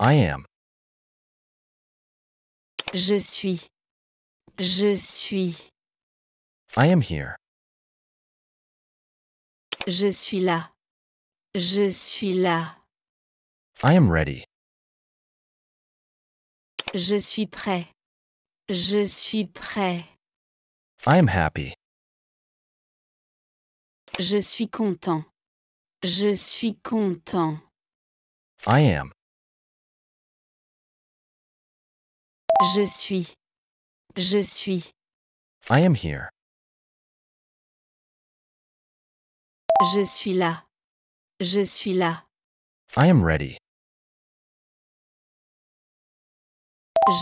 I am. Je suis. Je suis. I am here. Je suis là. Je suis là. I am ready. Je suis prêt. Je suis prêt. I am happy. Je suis content. Je suis content. I am. Je suis. Je suis. I am here. Je suis là. Je suis là. I am ready.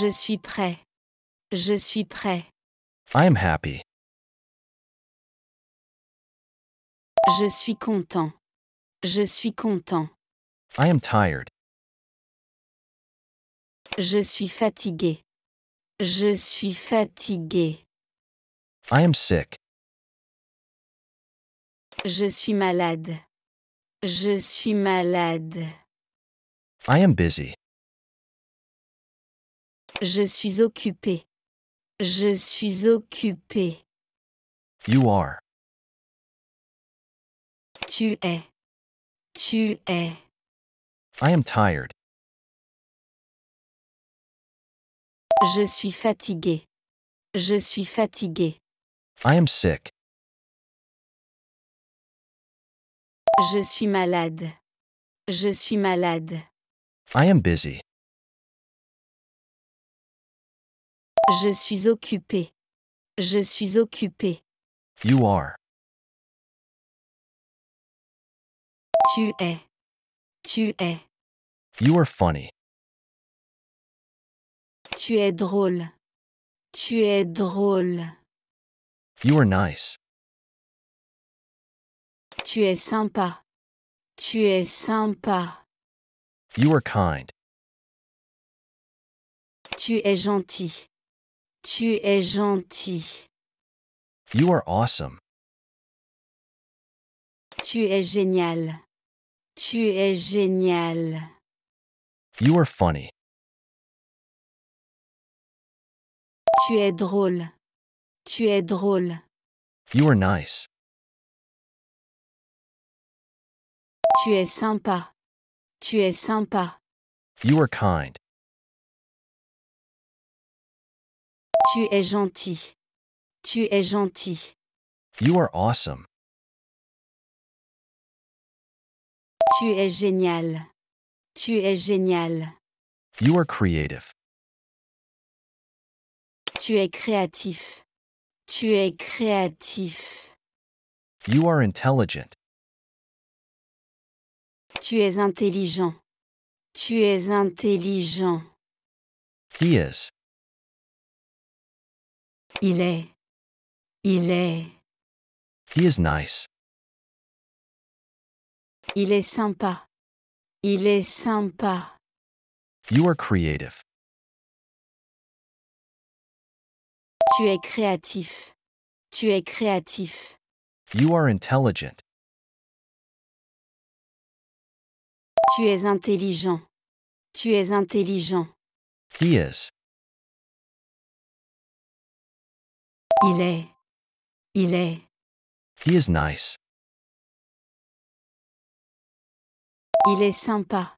Je suis prêt. Je suis prêt. I am happy. Je suis content. Je suis content. I am tired. Je suis fatigué. Je suis fatigué. I am sick. Je suis malade. Je suis malade. I am busy. Je suis occupé. Je suis occupé. You are. Tu es. Tu es. I am tired. Je suis fatigué. Je suis fatigué. I am sick. Je suis malade. Je suis malade. I am busy. Je suis occupé. Je suis occupé. You are. Tu es. Tu es. You are funny. Tu es drôle. Tu es drôle. You are nice. Tu es sympa. Tu es sympa. You are kind. Tu es gentil. Tu es gentil. You are awesome. Tu es génial. Tu es génial. You are funny. Tu es drôle. Tu es drôle. You are nice. Tu es sympa. Tu es sympa. You are kind. Tu es gentil. Tu es gentil. You are awesome. Tu es génial. Tu es génial. You are creative. Tu es créatif. Tu es créatif. You are intelligent. Tu es intelligent. Tu es intelligent. He is. Il est. Il est. He is nice. Il est sympa. Il est sympa. You are creative. Tu es créatif. Tu es créatif. You are intelligent. Tu es intelligent. Tu es intelligent. He is. Il est. Il est. He is nice. Il est sympa.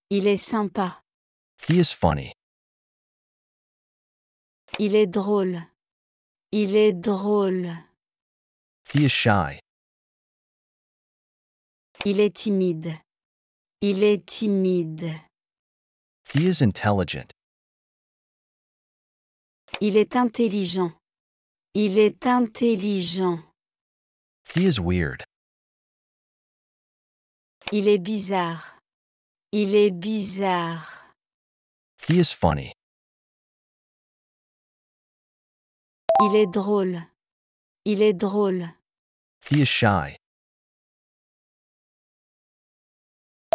Il est sympa. He is funny. Il est drôle. Il est drôle. He is shy. Il est timide. Il est timide. He is intelligent. Il est intelligent. Il est intelligent. He is weird. Il est bizarre. Il est bizarre. He is funny. Il est drôle. Il est drôle. He is shy.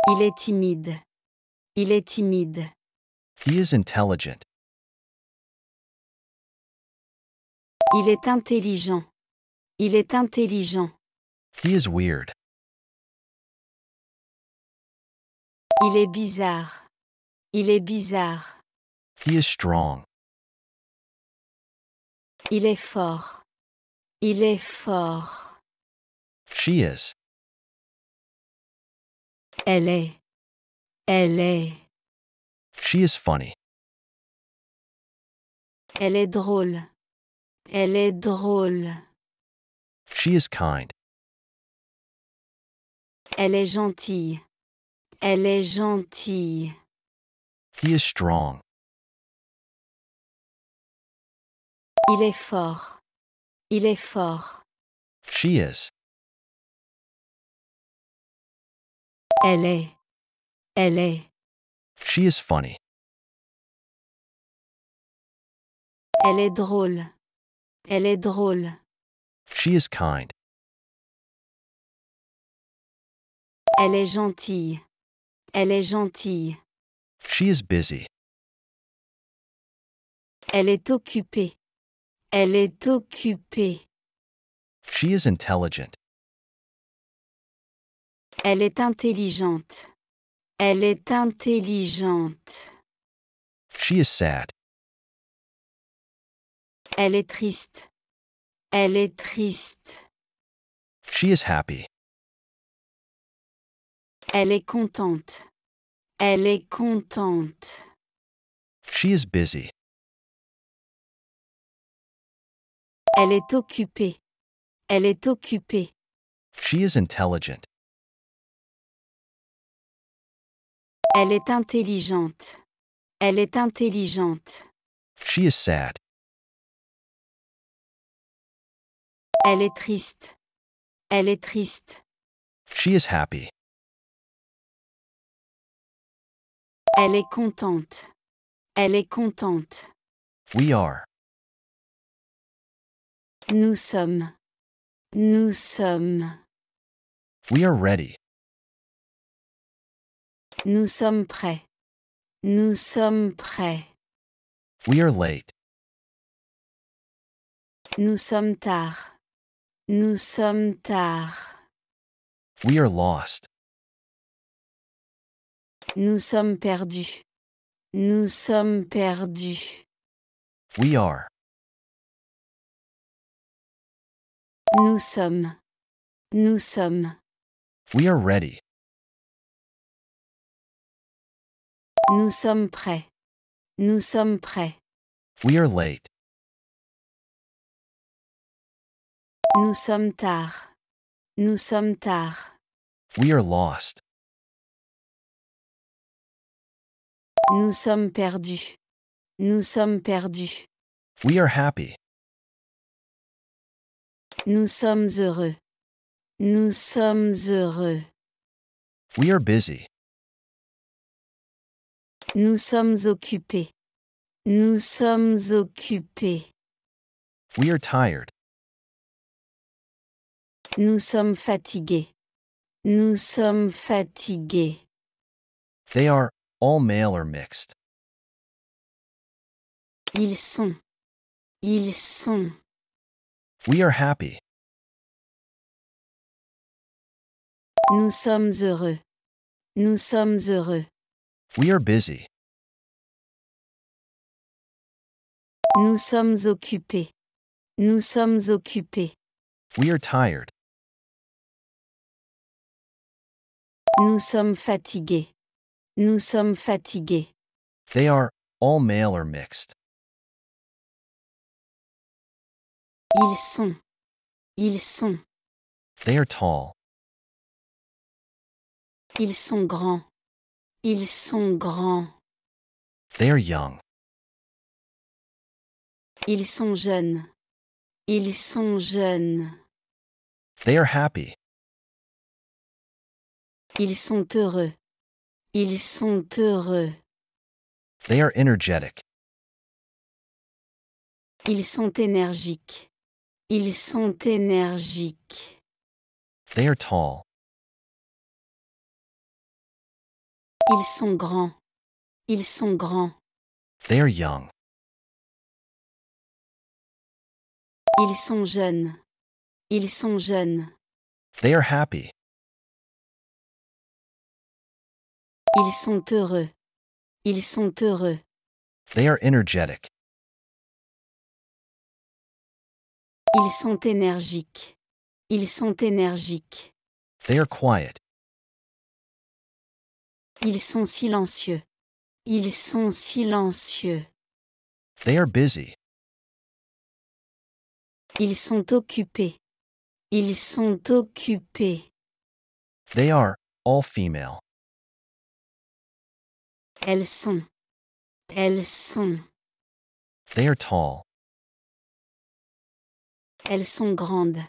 Il est timide. Il est timide. He is intelligent. Il est intelligent. Il est intelligent. He is weird. Il est bizarre. Il est bizarre. He is strong. Il est fort. Il est fort. She is. Elle est. Elle est. She is funny. Elle est drôle. Elle est drôle. She is kind. Elle est gentille. Elle est gentille. He is strong. Il est fort. Il est fort. She is. Elle est. Elle est. She is funny. Elle est drôle. Elle est drôle. She is kind. Elle est gentille. Elle est gentille. She is busy. Elle est occupée. Elle est occupée. She is intelligent. Elle est intelligente. Elle est intelligente. She is sad. Elle est triste. Elle est triste. She is happy. Elle est contente. Elle est contente. She is busy. Elle est occupée. Elle est occupée. She is intelligent. Elle est intelligente. Elle est intelligente. She is sad. Elle est triste. Elle est triste. She is happy. Elle est contente. Elle est contente. We are. Nous sommes. Nous sommes. We are ready. Nous sommes prêts. Nous sommes prêts. We are late. Nous sommes tard. Nous sommes tard. We are lost. Nous sommes perdus. Nous sommes perdus. We are. Nous sommes. Nous sommes. We are ready. Nous sommes prêts. Nous sommes prêts. We are late. Nous sommes tard. Nous sommes tard. We are lost. Nous sommes perdus. Nous sommes perdus. We are happy. Nous sommes heureux. Nous sommes heureux. We are busy. Nous sommes occupés. Nous sommes occupés. We are tired. Nous sommes fatigués. Nous sommes fatigués. They are all male or mixed. Ils sont. Ils sont. We are happy. Nous sommes heureux. Nous sommes heureux. We are busy. Nous sommes occupés. Nous sommes occupés. We are tired. Nous sommes fatigués. Nous sommes fatigués. They are all male or mixed. Ils sont. Ils sont. They are tall. Ils sont grands. Ils sont grands. They are young. Ils sont jeunes. Ils sont jeunes. They are happy. Ils sont heureux. Ils sont heureux. They are energetic. Ils sont énergiques. Ils sont énergiques. They are tall. Ils sont grands. Ils sont grands. They are young. Ils sont jeunes. Ils sont jeunes. They are happy. Ils sont heureux. Ils sont heureux. They are energetic. Ils sont énergiques. Ils sont énergiques. They are quiet. Ils sont silencieux. Ils sont silencieux. They are busy. Ils sont occupés. Ils sont occupés. They are all female. Elles sont. Elles sont. They are tall. Elles sont grandes.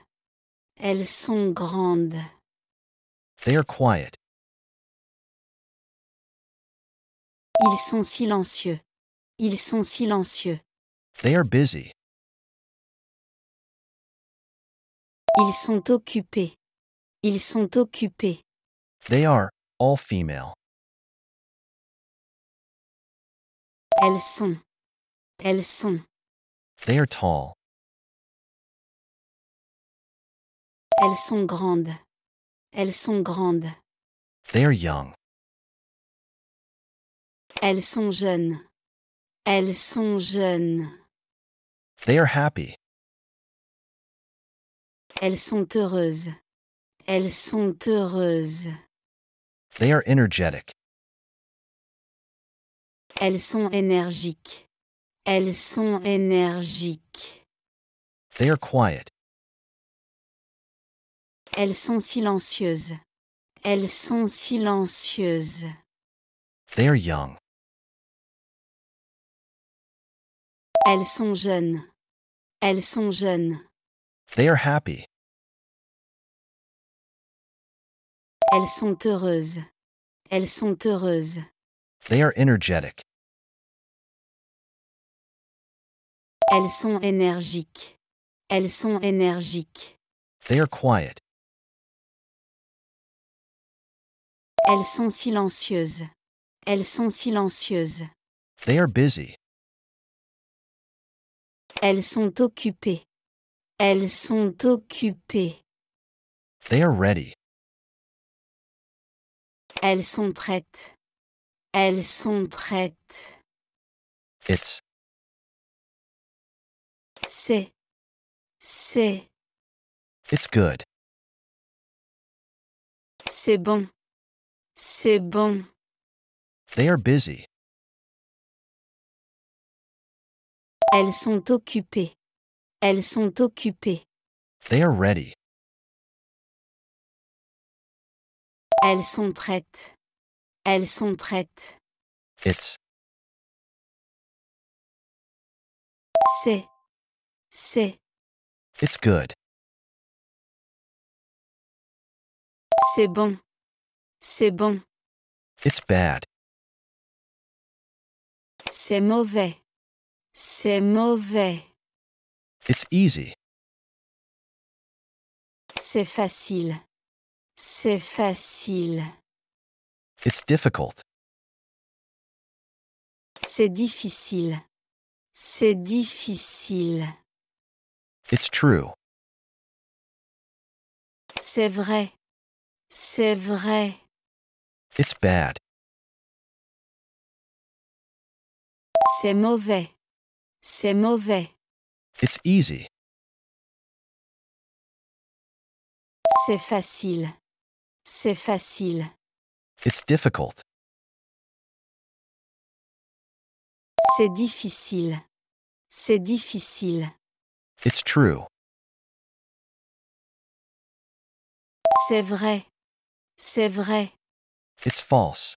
Elles sont grandes. They are quiet. Ils sont silencieux. Ils sont silencieux. They are busy. Ils sont occupés. Ils sont occupés. They are all female. Elles sont. Elles sont. They are tall. Elles sont grandes. Elles sont grandes. They are young. Elles sont jeunes. Elles sont jeunes. They are happy. Elles sont heureuses. Elles sont heureuses. They are energetic. Elles sont énergiques. Elles sont énergiques. They are quiet. Elles sont silencieuses. Elles sont silencieuses. They are young. Elles sont jeunes. Elles sont jeunes. They are happy. Elles sont heureuses. Elles sont heureuses. They are energetic. Elles sont énergiques. Elles sont énergiques. They are quiet. Elles sont silencieuses. Elles sont silencieuses. They are busy. Elles sont occupées. Elles sont occupées. They are ready. Elles sont prêtes. Elles sont prêtes. It's. C'est. C'est. It's good. C'est bon. C'est bon. They are busy. Elles sont occupées. Elles sont occupées. They are ready. Elles sont prêtes. Elles sont prêtes. It's. C'est. C'est. It's good. C'est bon. C'est bon. It's bad. C'est mauvais. C'est mauvais. It's easy. C'est facile. C'est facile. It's difficult. C'est difficile. C'est difficile. It's true. C'est vrai. C'est vrai. It's bad. C'est mauvais. C'est mauvais. It's easy. C'est facile. C'est facile. It's difficult. C'est difficile. C'est difficile. It's true. C'est vrai. C'est vrai. It's false.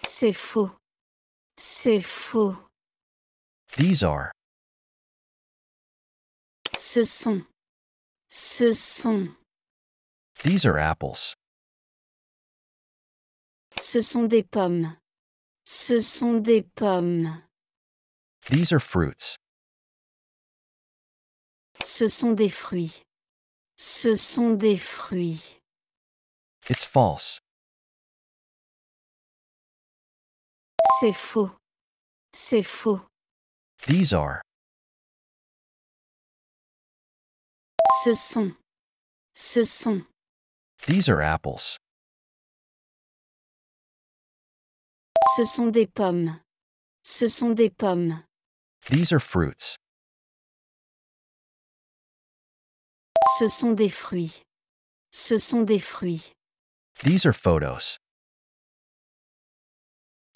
C'est faux. C'est faux. These are. Ce sont. Ce sont. These are apples. Ce sont des pommes. Ce sont des pommes. These are fruits. Ce sont des fruits. Ce sont des fruits. It's false. C'est faux. C'est faux. These are. Ce sont. Ce sont. These are apples. Ce sont des pommes. Ce sont des pommes. These are fruits. Ce sont des fruits. Ce sont des fruits. These are photos.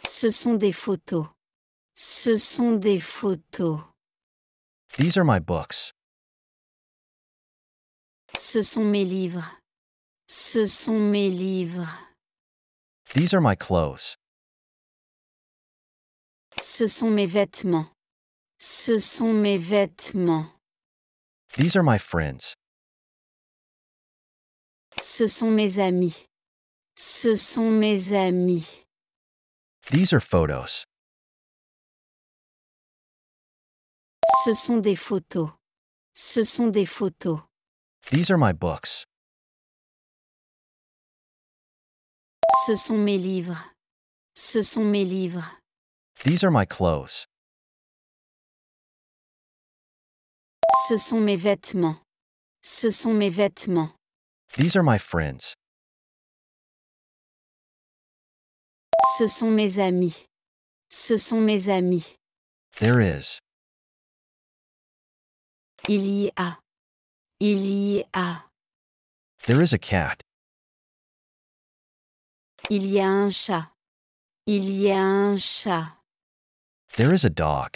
Ce sont des photos. Ce sont des photos. These are my books. Ce sont mes livres. Ce sont mes livres. These are my clothes. Ce sont mes vêtements. Ce sont mes vêtements. These are my friends. Ce sont mes amis. Ce sont mes amis. These are photos. Ce sont des photos. Ce sont des photos. These are my books. Ce sont mes livres. Ce sont mes livres. These are my clothes. Ce sont mes vêtements. Ce sont mes vêtements. These are my friends. Ce sont mes amis. Ce sont mes amis. There is. Il y a. Il y a. There is a cat. Il y a un chat. Il y a un chat. There is a dog.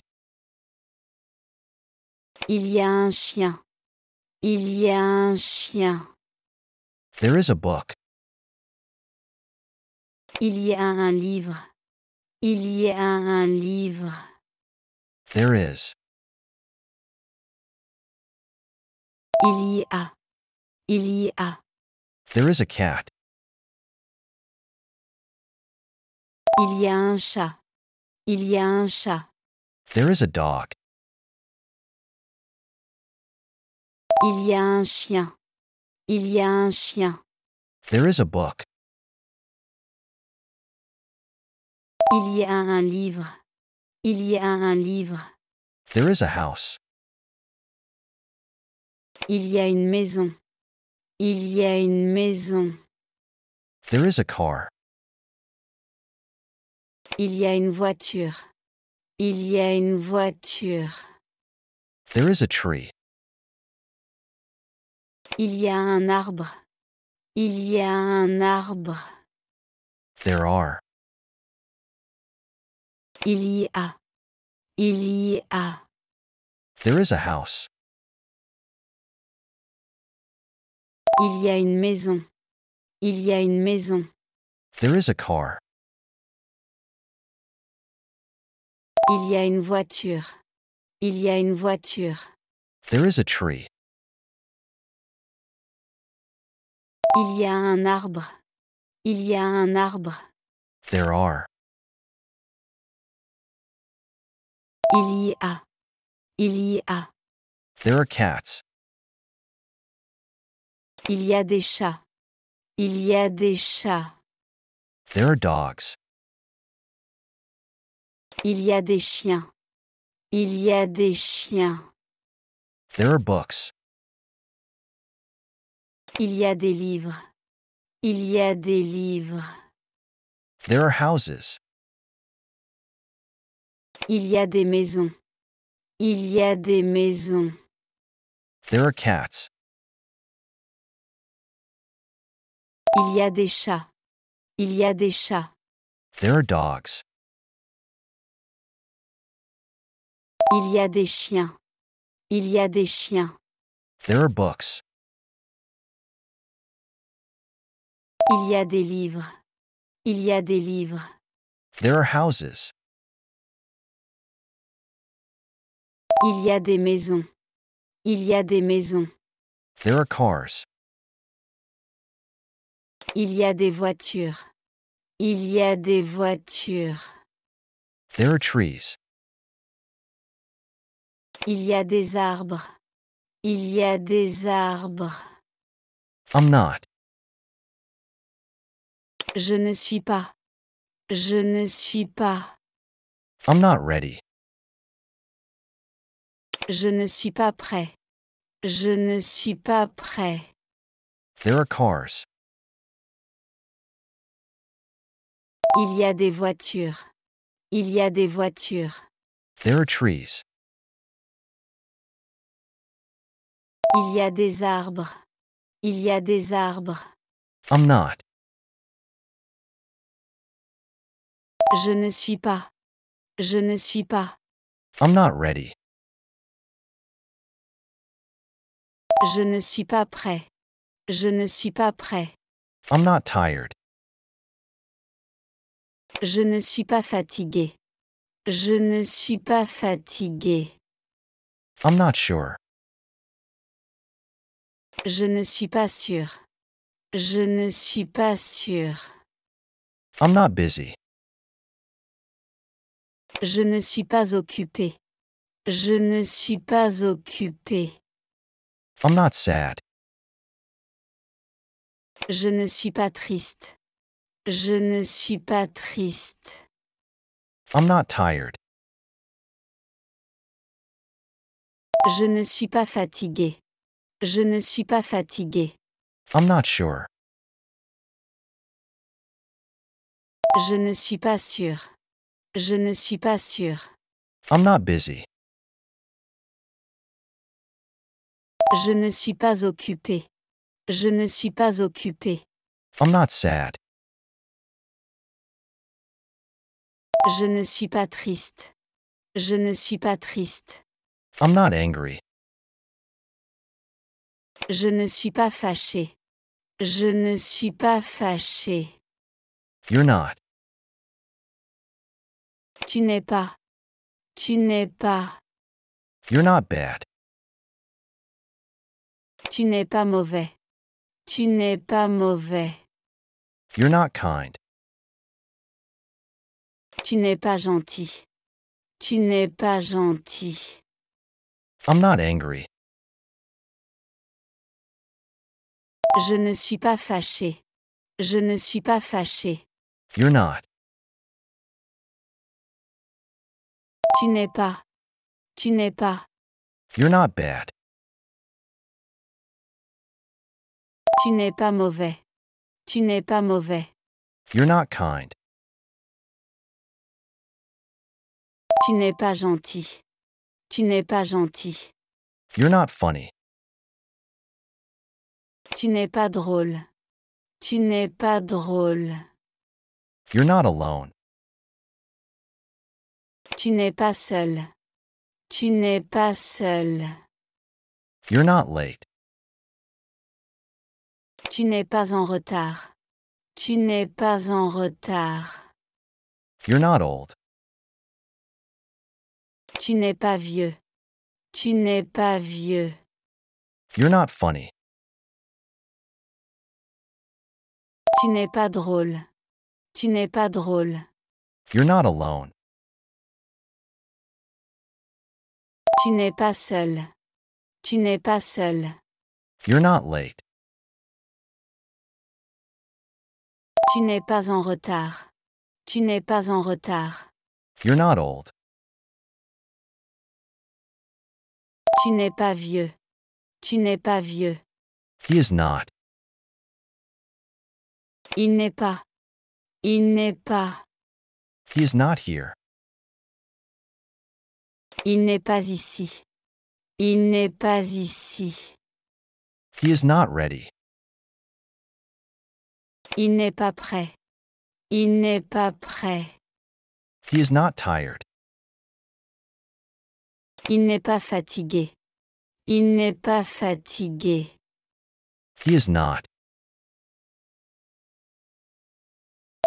Il y a un chien. Il y a un chien. There is a book. Il y a un livre. Il y a un livre. There is. Il y a. Il y a. There is a cat. Il y a un chat. Il y a un chat. There is a dog. Il y a un chien. Il y a un chien. There is a book. Il y a un livre. Il y a un livre. There is a house. Il y a une maison. Il y a une maison. There is a car. Il y a une voiture. Il y a une voiture. There is a tree. Il y a un arbre. Il y a un arbre. There are. Il y a. Il y a. There is a house. Il y a une maison. Il y a une maison. There is a car. Il y a une voiture. Il y a une voiture. There is a tree. Il y a un arbre. Il y a un arbre. There are. Il y a. Il y a. There are cats. Il y a des chats. Il y a des chats. There are dogs. Il y a des chiens. Il y a des chiens. There are books. Il y a des livres. Il y a des livres. There are houses. Il y a des maisons. Il y a des maisons. There are cats. Il y a des chats. Il y a des chats. There are dogs. Il y a des chiens. Il y a des chiens. There are books. Il y a des livres. Il y a des livres. There are houses. Il y a des maisons. Il y a des maisons. There are cars. Il y a des voitures. Il y a des voitures. There are trees. Il y a des arbres. Il y a des arbres. I'm not. Je ne suis pas. Je ne suis pas. I'm not ready. Je ne suis pas prêt. Je ne suis pas prêt. There are cars. Il y a des voitures. Il y a des voitures. There are trees. Il y a des arbres. Il y a des arbres. I'm not. Je ne suis pas. Je ne suis pas. I'm not ready. Je ne suis pas prêt. Je ne suis pas prêt. I'm not tired. Je ne suis pas fatigué. Je ne suis pas fatigué. I'm not sure. Je ne suis pas sûr. Je ne suis pas sûr. I'm not busy. Je ne suis pas occupé. Je ne suis pas occupé. I'm not sad. Je ne suis pas triste. Je ne suis pas triste. I'm not tired. Je ne suis pas fatigué. Je ne suis pas fatigué. I'm not sure. Je ne suis pas sûr. Je ne suis pas sûr. I'm not busy. Je ne suis pas occupé. Je ne suis pas occupé. I'm not sad. Je ne suis pas triste. Je ne suis pas triste. I'm not angry. Je ne suis pas fâché. Je ne suis pas fâché. You're not. Tu n'es pas. Tu n'es pas. You're not bad. Tu n'es pas mauvais. Tu n'es pas mauvais. You're not kind. Tu n'es pas gentil. Tu n'es pas gentil. I'm not angry. Je ne suis pas fâché. Je ne suis pas fâché. You're not. Tu n'es pas. Tu n'es pas. You're not bad. Tu n'es pas mauvais. Tu n'es pas mauvais. You're not kind. Tu n'es pas gentil. Tu n'es pas gentil. You're not funny. Tu n'es pas drôle. Tu n'es pas drôle. You're not alone. Tu n'es pas seul. Tu n'es pas seul. You're not late. Tu n'es pas en retard. Tu n'es pas en retard. You're not old. Tu n'es pas vieux. Tu n'es pas vieux. You're not funny. Tu n'es pas drôle. Tu n'es pas drôle. You're not alone. Tu n'es pas seul. Tu n'es pas seul. You're not late. Tu n'es pas en retard. Tu n'es pas en retard. You're not old. Tu n'es pas vieux. Tu n'es pas vieux. He is not. Il n'est pas. Il n'est pas. He is not here. Il n'est pas ici. Il n'est pas ici. He is not ready. Il n'est pas prêt. Il n'est pas prêt. He is not tired. Il n'est pas fatigué. Il n'est pas fatigué. He is not.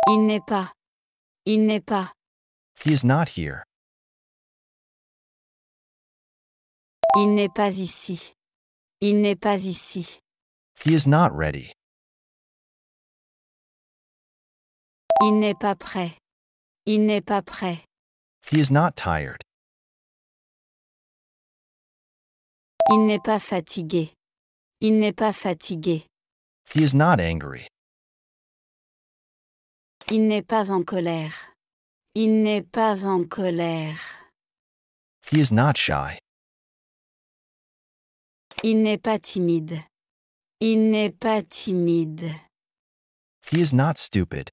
Il n'est pas. Il n'est pas. He is not here. Il n'est pas ici. Il n'est pas ici. He is not ready. Il n'est pas prêt. Il n'est pas prêt. He is not tired. Il n'est pas fatigué. Il n'est pas fatigué. He is not angry. Il n'est pas en colère. Il n'est pas en colère. He is not shy. Il n'est pas timide. Il n'est pas timide. He is not stupid.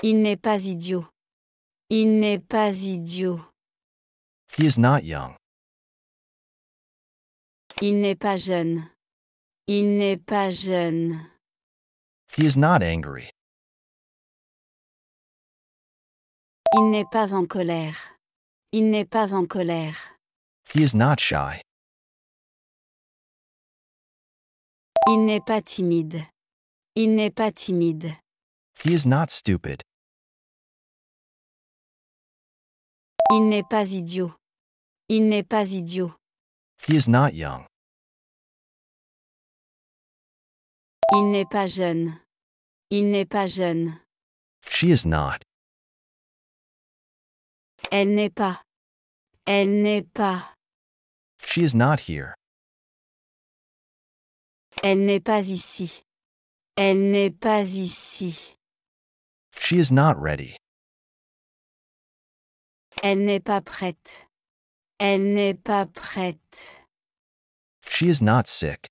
Il n'est pas idiot. Il n'est pas idiot. He is not young. Il n'est pas jeune. Il n'est pas jeune. He is not angry. Il n'est pas en colère. Il n'est pas en colère. He is not shy. Il n'est pas timide. Il n'est pas timide. He is not stupid. Il n'est pas idiot. Il n'est pas idiot. He is not young. Il n'est pas jeune. Il n'est pas jeune. She is not. Elle n'est pas. Elle n'est pas. She is not here. Elle n'est pas ici. Elle n'est pas ici. She is not ready. Elle n'est pas prête. Elle n'est pas prête. She is not sick.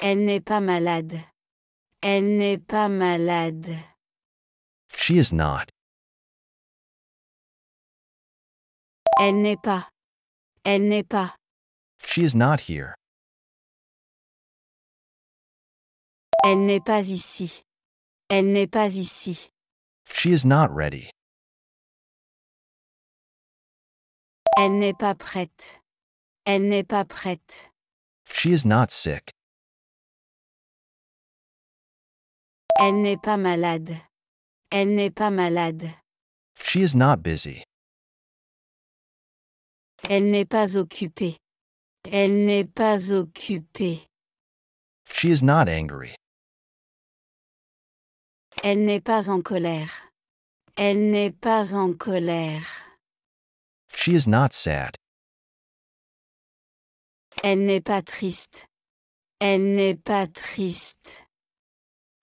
Elle n'est pas malade. Elle n'est pas malade. She is not. Elle n'est pas. Elle n'est pas. She is not here. Elle n'est pas ici. Elle n'est pas ici. She is not ready. Elle n'est pas prête. Elle n'est pas prête. She is not sick. Elle n'est pas malade. Elle n'est pas malade. She is not busy. Elle n'est pas occupée. Elle n'est pas occupée. She is not angry. Elle n'est pas en colère. Elle n'est pas en colère. She is not sad. Elle n'est pas triste. Elle n'est pas triste.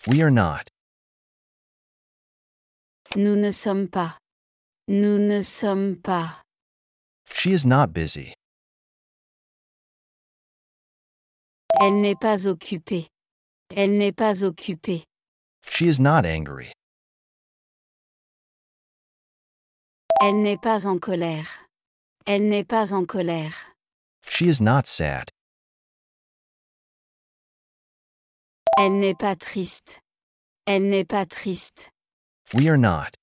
We are not. Nous ne sommes pas. Nous ne sommes pas. She is not busy. Elle n'est pas occupée. Elle n'est pas occupée. She is not angry. Elle n'est pas en colère. Elle n'est pas en colère. She is not sad. Elle n'est pas triste. Elle n'est pas triste. We are not.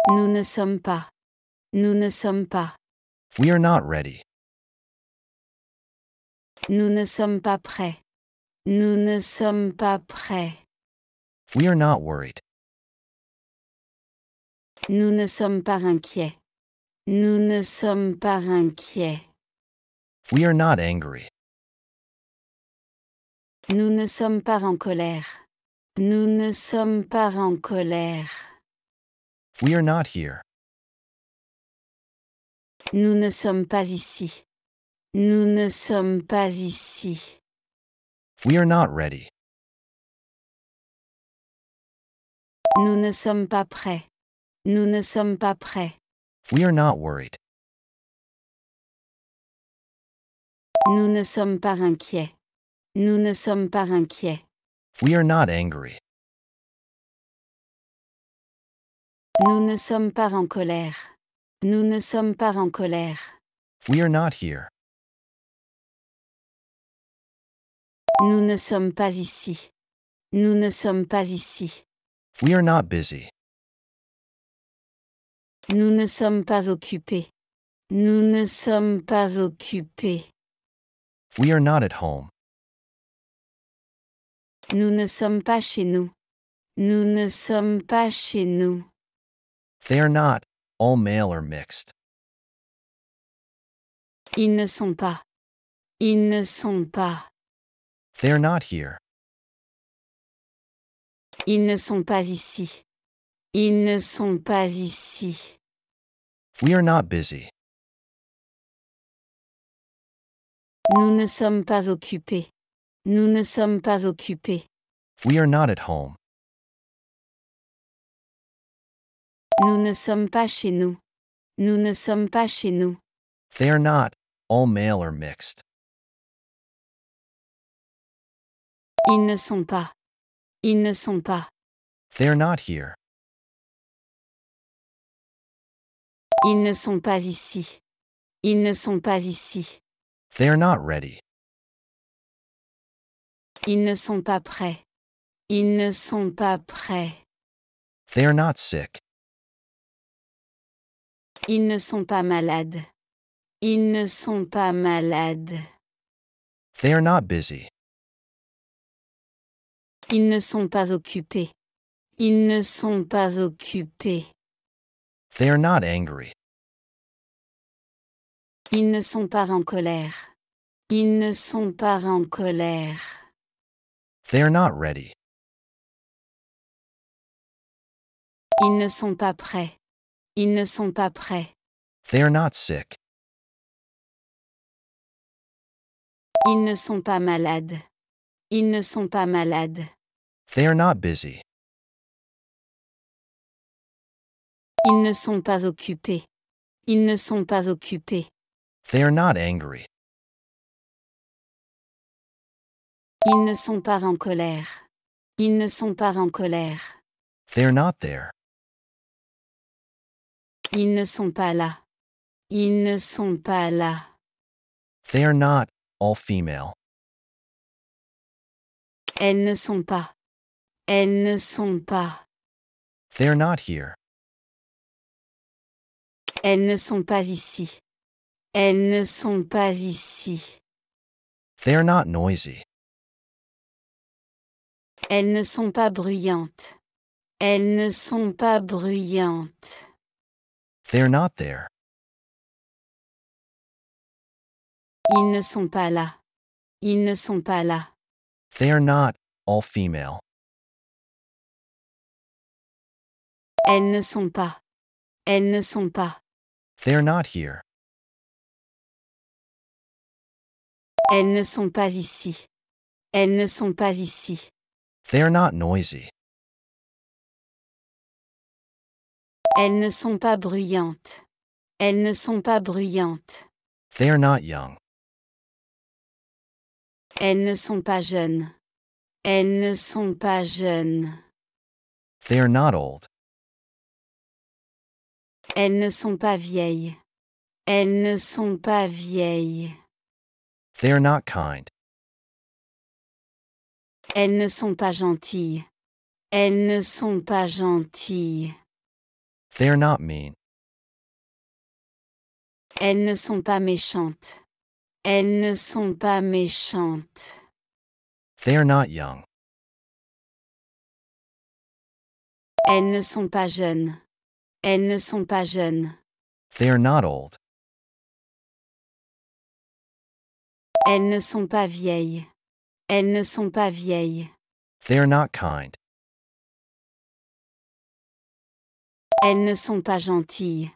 Nous ne sommes pas. Nous ne sommes pas. We are not ready. Nous ne sommes pas prêts. Nous ne sommes pas prêts. We are not worried. Nous ne sommes pas inquiets. Nous ne sommes pas inquiets. We are not angry. Nous ne sommes pas en colère. Nous ne sommes pas en colère. We are not here. Nous ne sommes pas ici. Nous ne sommes pas ici. We are not ready. Nous ne sommes pas prêts. Nous ne sommes pas prêts. We are not worried. Nous ne sommes pas inquiets. Nous ne sommes pas inquiets. We are not angry. Nous ne sommes pas en colère. Nous ne sommes pas en colère. We are not here. Nous ne sommes pas ici. Nous ne sommes pas ici. We are not busy. Nous ne sommes pas occupés. Nous ne sommes pas occupés. We are not at home. Nous ne sommes pas chez nous. Nous ne sommes pas chez nous. They are not. All male or mixed. Ils ne sont pas. Ils ne sont pas. They are not here. Ils ne sont pas ici. Ils ne sont pas ici. We are not busy. Nous ne sommes pas occupés. Nous ne sommes pas occupés. We are not at home. Nous ne sommes pas chez nous. Nous ne sommes pas chez nous. They are not. All male or mixed. Ils ne sont pas. Ils ne sont pas. They are not here. Ils ne sont pas ici. Ils ne sont pas ici. They are not ready. Ils ne sont pas prêts. Ils ne sont pas prêts. They are not sick. Ils ne sont pas malades. Ils ne sont pas malades. They are not busy. Ils ne sont pas occupés. Ils ne sont pas occupés. They are not angry. Ils ne sont pas en colère. Ils ne sont pas en colère. They are not ready. Ils ne sont pas prêts. Ils ne sont pas prêts. They are not sick. Ils ne sont pas malades. Ils ne sont pas malades. They are not busy. Ils ne sont pas occupés. Ils ne sont pas occupés. They are not angry. Ils ne sont pas en colère. Ils ne sont pas en colère. They are not there. Ils ne sont pas là. Ils ne sont pas là. They are not all female. Elles ne sont pas. Elles ne sont pas. They are not here. Elles ne sont pas ici. Elles ne sont pas ici. They are not noisy. Elles ne sont pas bruyantes. Elles ne sont pas bruyantes. They are not there. Ils ne sont pas là. Ils ne sont pas là. They are not all female. Elles ne sont pas. Elles ne sont pas. They are not here. Elles ne sont pas ici. Elles ne sont pas ici. They are not noisy. Elles ne sont pas bruyantes. Elles ne sont pas bruyantes. They are not young. Elles ne sont pas jeunes. Elles ne sont pas jeunes. They are not old. Elles ne sont pas vieilles. Elles ne sont pas vieilles. They are not kind. Elles ne sont pas gentilles. Elles ne sont pas gentilles. They are not mean. Elles ne sont pas méchantes. Elles ne sont pas méchantes. They are not young. Elles ne sont pas jeunes. Elles ne sont pas jeunes. They are not old. Elles ne sont pas vieilles. Elles ne sont pas vieilles. They are not kind. Elles ne sont pas gentilles.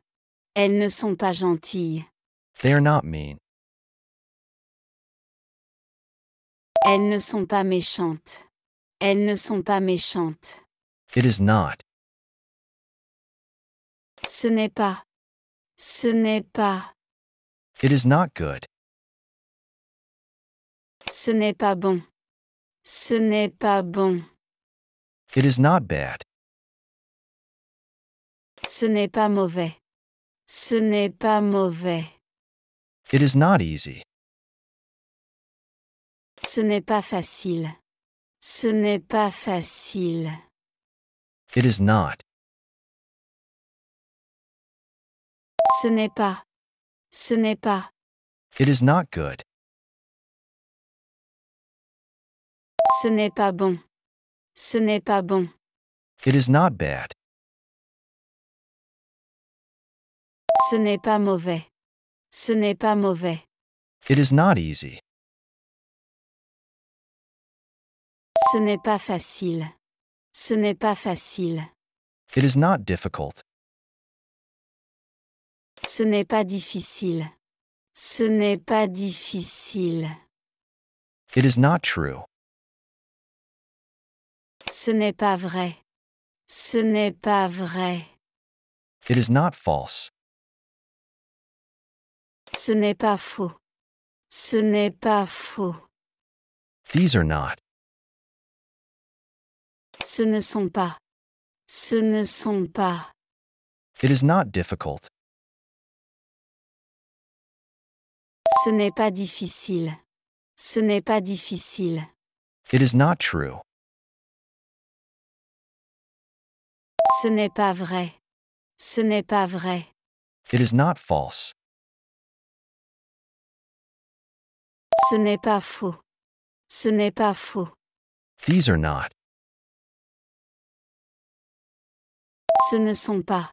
Elles ne sont pas gentilles. They are not mean. Elles ne sont pas méchantes. Elles ne sont pas méchantes. It is not. Ce n'est pas. Ce n'est pas. It is not good. Ce n'est pas bon. Ce n'est pas bon. It is not bad. Ce n'est pas mauvais. Ce n'est pas mauvais. It is not easy. Ce n'est pas facile. Ce n'est pas facile. It is not. Ce n'est pas. Ce n'est pas. It is not good. Ce n'est pas bon. Ce n'est pas bon. It is not bad. Ce n'est pas mauvais. Ce n'est pas mauvais. It is not easy. Ce n'est pas facile. Ce n'est pas facile. It is not difficult. Ce n'est pas difficile. Ce n'est pas difficile. It is not true. Ce n'est pas vrai. Ce n'est pas vrai. It is not false. Ce n'est pas faux. Ce n'est pas faux. These are not. Ce ne sont pas. Ce ne sont pas. It is not difficult. Ce n'est pas difficile. Ce n'est pas difficile. It is not true. Ce n'est pas vrai. Ce n'est pas vrai. It is not false. Ce n'est pas faux. Ce n'est pas faux. These are not. Ce ne sont pas.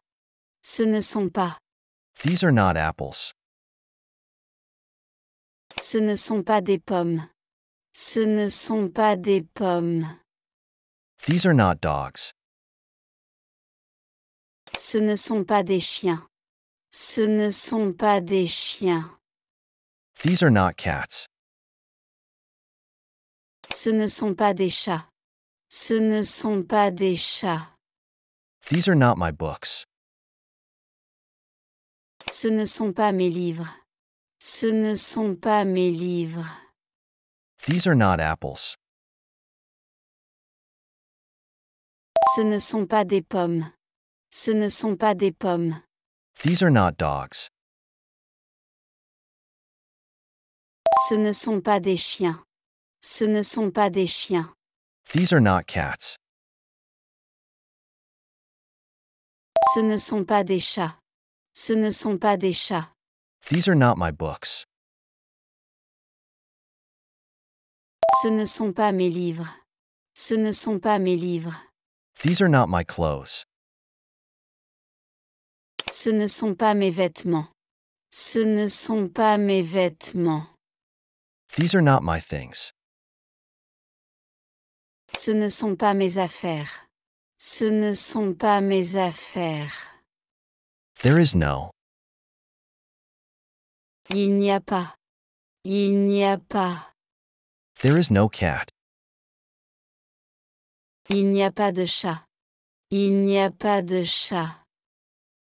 Ce ne sont pas. These are not apples. Ce ne sont pas des pommes. Ce ne sont pas des pommes. These are not dogs. Ce ne sont pas des chiens. Ce ne sont pas des chiens. These are not cats. Ce ne sont pas des chats. Ce ne sont pas des chats. These are not my books. Ce ne sont pas mes livres. Ce ne sont pas mes livres. These are not apples. Ce ne sont pas des pommes. Ce ne sont pas des pommes. These are not dogs. Ce ne sont pas des chiens. Ce ne sont pas des chiens. These are not cats. Ce ne sont pas des chats. Ce ne sont pas des chats. These are not my books. Ce ne sont pas mes livres. Ce ne sont pas mes livres. These are not my clothes. Ce ne sont pas mes vêtements. Ce ne sont pas mes vêtements. These are not my things. Ce ne sont pas mes affaires. Ce ne sont pas mes affaires. There is no. Il n'y a pas. Il n'y a pas. There is no cat. Il n'y a pas de chat. Il n'y a pas de chat.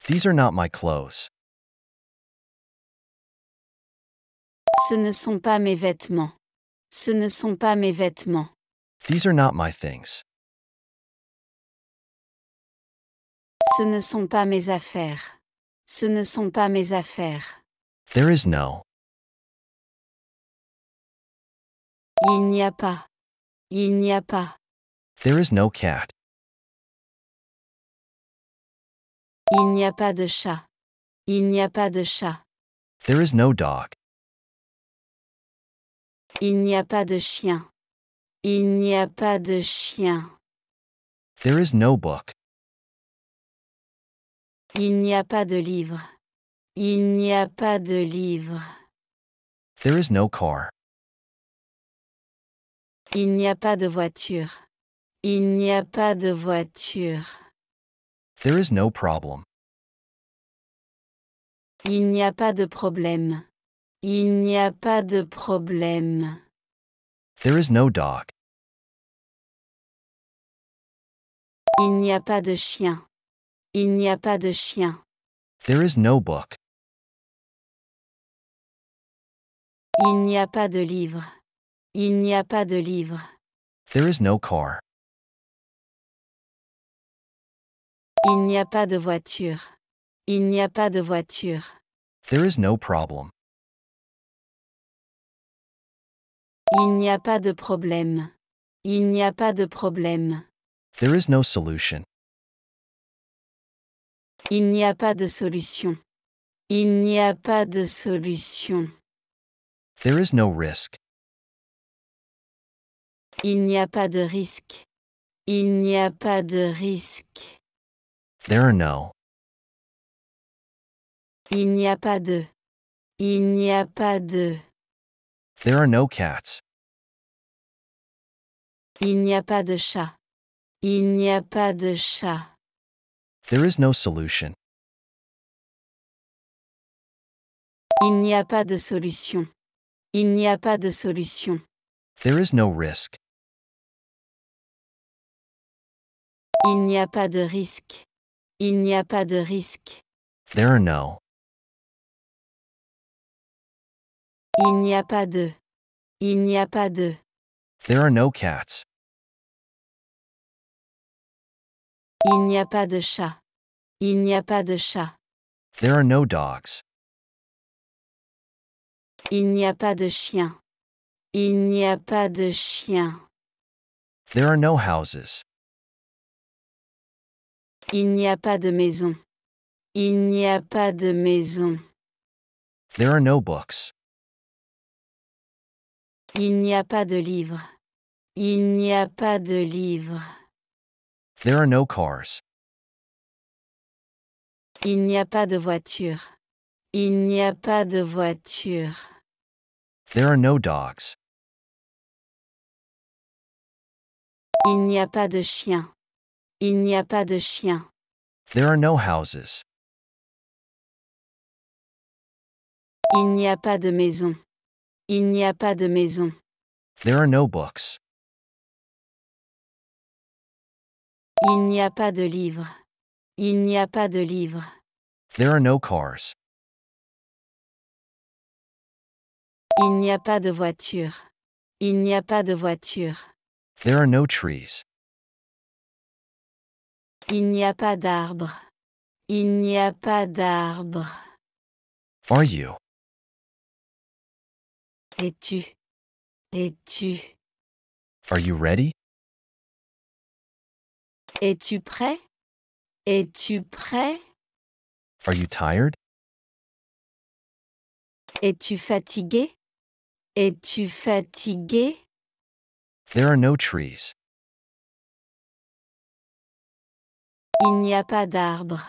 These are not my clothes. Ce ne sont pas mes vêtements. Ce ne sont pas mes vêtements. These are not my things. Ce ne sont pas mes affaires. Ce ne sont pas mes affaires. There is no. Il n'y a pas. Il n'y a pas. There is no cat. Il n'y a pas de chat. Il n'y a pas de chat. There is no dog. Il n'y a pas de chien. Il n'y a pas de chien. There is no book. Il n'y a pas de livre. Il n'y a pas de livre. There is no car. Il n'y a pas de voiture. Il n'y a pas de voiture. There is no problem. Il n'y a pas de problème. Il n'y a pas de problème. There is no dog. Il n'y a pas de chien. Il n'y a pas de chien. There is no book. Il n'y a pas de livre. Il n'y a pas de livre. There is no car. Il n'y a pas de voiture. Il n'y a pas de voiture. There is no problem. Il n'y a pas de problème. Il n'y a pas de problème. There is no solution. Il n'y a pas de solution. Il n'y a pas de solution. There is no risk. Il n'y a pas de risque. Il n'y a pas de risque. There are no. Il n'y a pas de. Il n'y a pas de. There are no cats. Il n'y a pas de chat. Il n'y a pas de chat. There is no solution. Il n'y a pas de solution. Il n'y a pas de solution. There is no risk. Il n'y a pas de risque. Il n'y a pas de risque. There are no. Il n'y a pas de. Il n'y a pas de. There are no cats. Il n'y a pas de chat. Il n'y a pas de chat. There are no dogs. Il n'y a pas de chien. Il n'y a pas de chien. There are no houses. Il n'y a pas de maison. Il n'y a pas de maison. There are no books. Il n'y a pas de livre. Il n'y a pas de livre. There are no cars. Il n'y a pas de voiture. Il n'y a pas de voiture. There are no dogs. Il n'y a pas de chien. Il n'y a pas de chien. There are no houses. Il n'y a pas de maison. Il n'y a pas de maison. There are no books. Il n'y a pas de livre. Il n'y a pas de livre. There are no cars. Il n'y a pas de voiture. Il n'y a pas de voiture. There are no trees. Il n'y a pas d'arbre. Il n'y a pas d'arbre. Are you? Es-tu? Es-tu? Are you ready? Es-tu prêt? Es-tu prêt? Are you tired? Es-tu fatigué? Es-tu fatigué? There are no trees. Il n'y a pas d'arbre.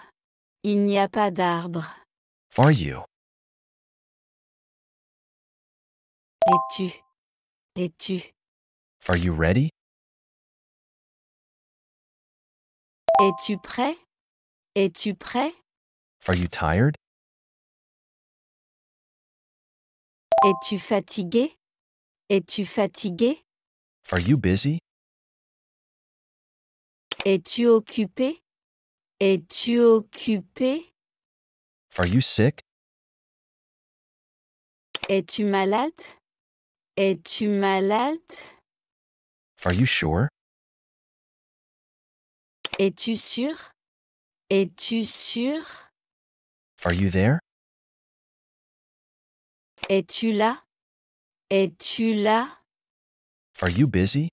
Il n'y a pas d'arbre. Are you? Es-tu? Es-tu? Are you ready? Es-tu prêt? Es-tu prêt? Are you tired? Es-tu fatigué? Es-tu fatigué? Are you busy? Es-tu occupé? Es-tu occupé? Are you sick? Es-tu malade? Es-tu malade? Are you sure? Es-tu sûr? Es-tu sûr? Are you there? Es-tu là? Es-tu là? Are you busy?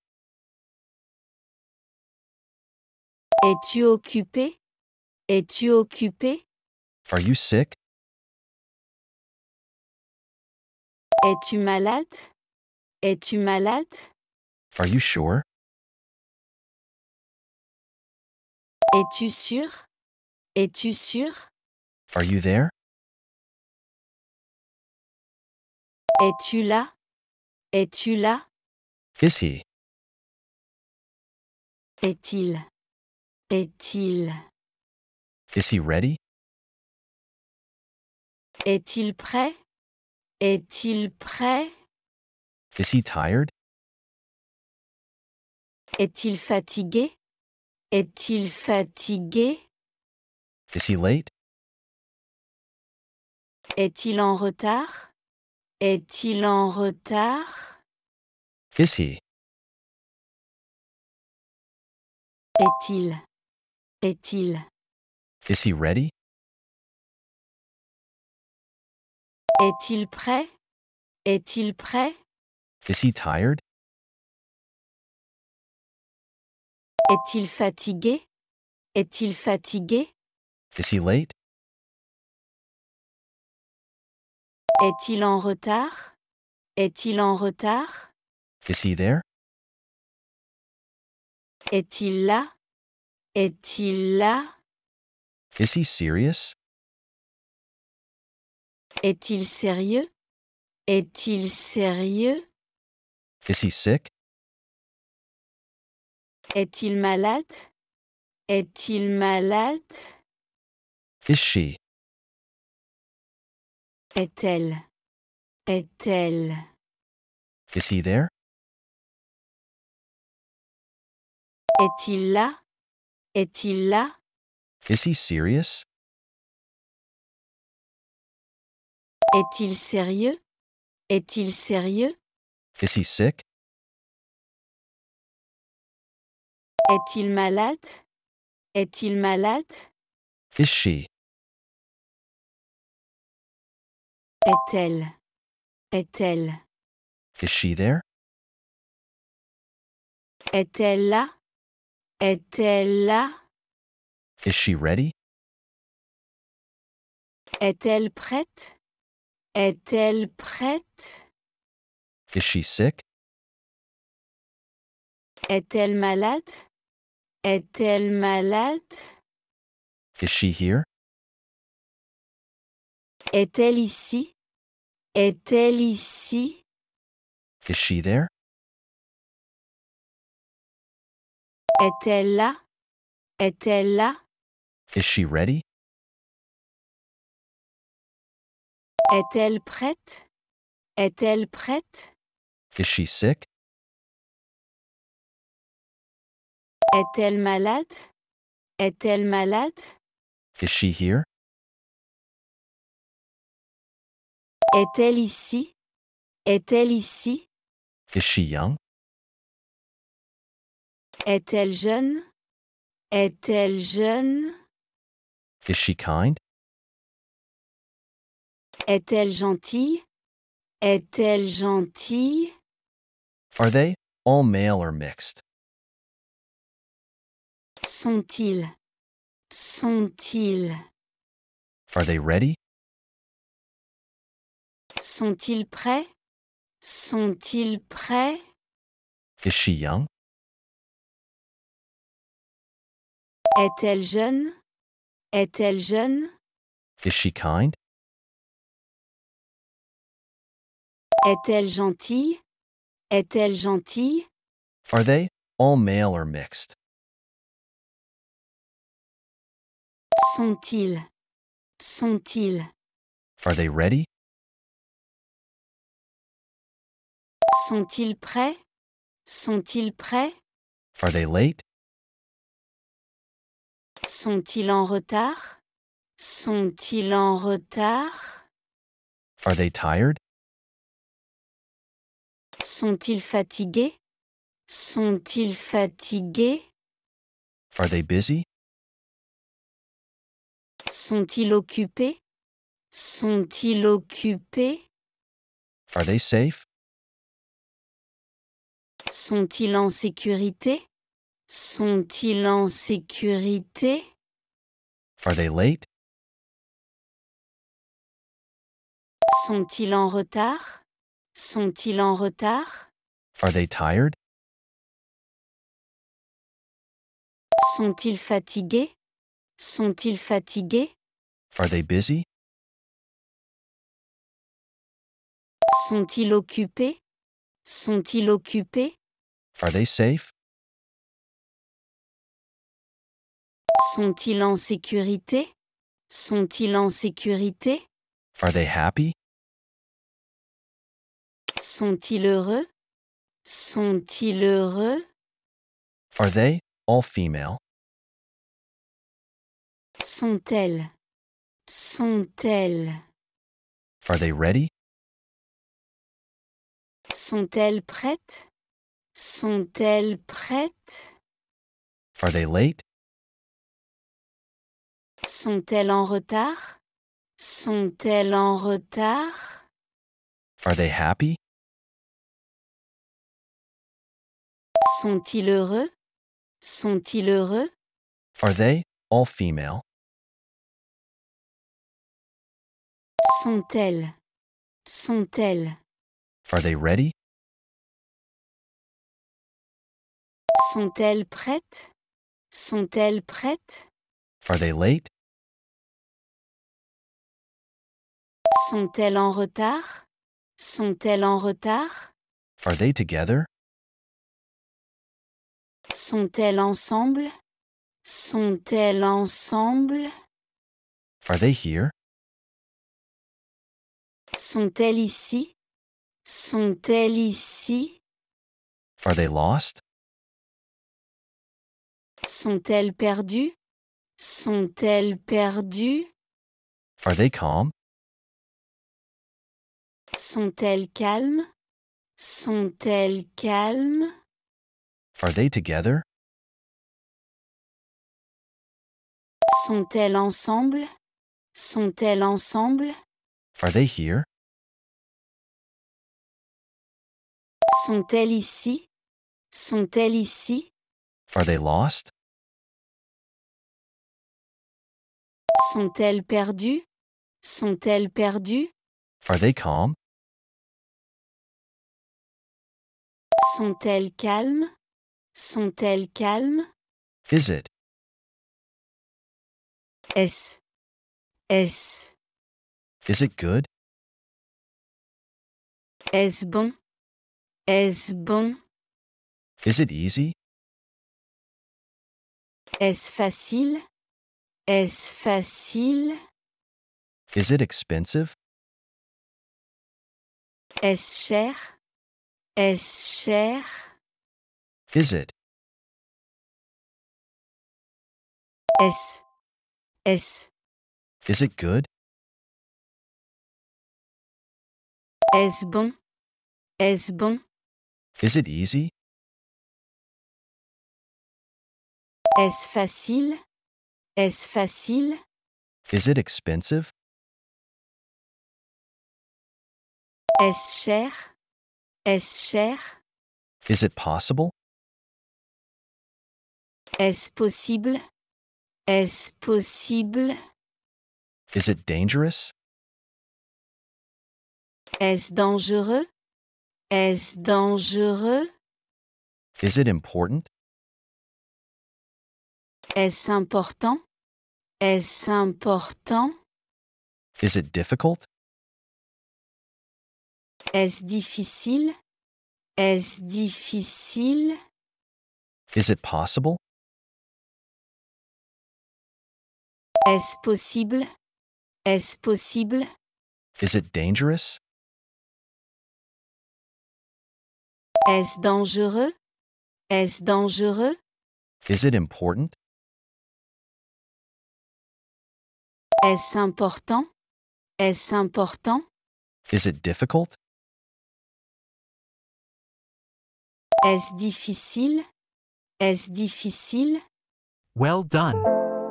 Es-tu occupé? Es-tu occupé? Are you sick? Es-tu malade? Es-tu malade? Are you sure? Es-tu sûr? Es-tu sûr? Are you there? Es-tu là? Es-tu là? Is he? Est-il? Est-il? Is he ready? Est-il prêt? Est-il prêt? Is he tired? Est-il fatigué? Est-il fatigué? Is he late? Est-il en retard? Est-il en retard? Is he? Est-il? Est-il? Is he ready? Est-il prêt? Est-il prêt? Is he tired? Est-il fatigué? Est-il fatigué? Is he late? Est-il en retard? Est-il en retard? Is he there? Est-il là? Est-il là? Is he serious? Est-il sérieux? Est-il sérieux? Is he sick? Est-il malade? Est-il malade? Is she? Est-elle? Est-elle? Is he there? Est-il là? Est-il là? Is he serious? Est-il sérieux? Est-il sérieux? Is he sick? Est-il malade? Est-il malade? Is she? Est-elle? Est-elle? Is she there? Est-elle là? Est-elle là? Is she ready? Est-elle prête? Est-elle prête? Is she sick? Est-elle malade? Est-elle malade? Is she here? Est-elle ici? Est-elle ici? Is she there? Est-elle là? Est-elle là? Is she ready? Est-elle prête? Est-elle prête? Is she sick? Est-elle malade? Est-elle malade? Is she here? Est-elle ici? Est-elle ici? Is she young? Est-elle jeune? Est-elle jeune? Is she kind? Est-elle gentille? Est-elle gentille? Are they all male or mixed? Sont-ils? Sont-ils? Are they ready? Sont-ils prêts? Sont-ils prêts? Is she young? Est-elle jeune? Est-elle jeune? Is she kind? Est-elle gentille? Est-elle gentille? Are they all male or mixed? Sont-ils? Sont-ils? Are they ready? Sont-ils prêts? Sont-ils prêts? Are they late? Sont-ils en retard? Sont-ils en retard? Are they tired? Sont-ils fatigués? Sont-ils fatigués? Are they busy? Sont-ils occupés? Sont-ils occupés? Are they safe? Sont-ils en sécurité? Sont-ils en sécurité? Are they late? Sont-ils en retard? Sont-ils en retard? Are they tired? Sont-ils fatigués? Sont-ils fatigués? Are they busy? Sont-ils occupés? Sont-ils occupés? Are they safe? Sont-ils en sécurité? Sont-ils en sécurité? Are they happy? Sont-ils heureux? Sont-ils heureux? Are they all female? Sont-elles? Sont-elles? Are they ready? Sont-elles prêtes? Sont-elles prêtes? Are they late? Sont-elles en retard? Sont-elles en retard? Are they happy? Sont-ils heureux? Sont-ils heureux? Are they all female? Sont-elles? Sont-elles? Are they ready? Sont-elles prêtes? Sont-elles prêtes? Are they late? Sont-elles en retard? Sont-elles en retard? Are they together? Sont-elles ensemble? Sont-elles ensemble? Are they here? Sont-elles ici? Sont-elles ici? Are they lost? Sont-elles perdues? Sont-elles perdues? Are they calm? Sont-elles calmes? Sont-elles calmes? Are they together? Sont-elles ensemble? Sont-elles ensemble? Are they here? Sont-elles ici? Sont-elles ici? Are they lost? Sont-elles perdues? Sont-elles perdues? Are they calm? Sont-elles calmes? Sont-elles calmes? Is it? Est-ce? Est-ce? Is it good? Est-ce bon? Est-ce bon? Is it easy? Est-ce facile? Est-ce facile? Is it expensive? Est-ce cher? Est-ce cher? Is it? Est-ce? Est-ce? Is it good? Est-ce bon? Est-ce bon? Is it easy? Est-ce facile? Est-ce facile? Is it expensive? Est-ce cher? Est-ce cher? Is it possible? Est-ce possible? Est-ce possible? Is it dangerous? Est-ce dangereux? Est-ce dangereux? Is it important? Est-ce important? Est-ce important? Is it difficult? Est-ce difficile? Est-ce difficile? Is it possible? Est-ce possible? Est-ce possible? Is it dangerous? Est-ce dangereux? Est-ce dangereux? Is it important? Est-ce important? Est-ce important? Is it difficult? Est-ce difficile? Est-ce difficile? Well done.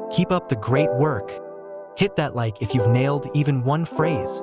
Keep up the great work. Hit that like if you've nailed even one phrase.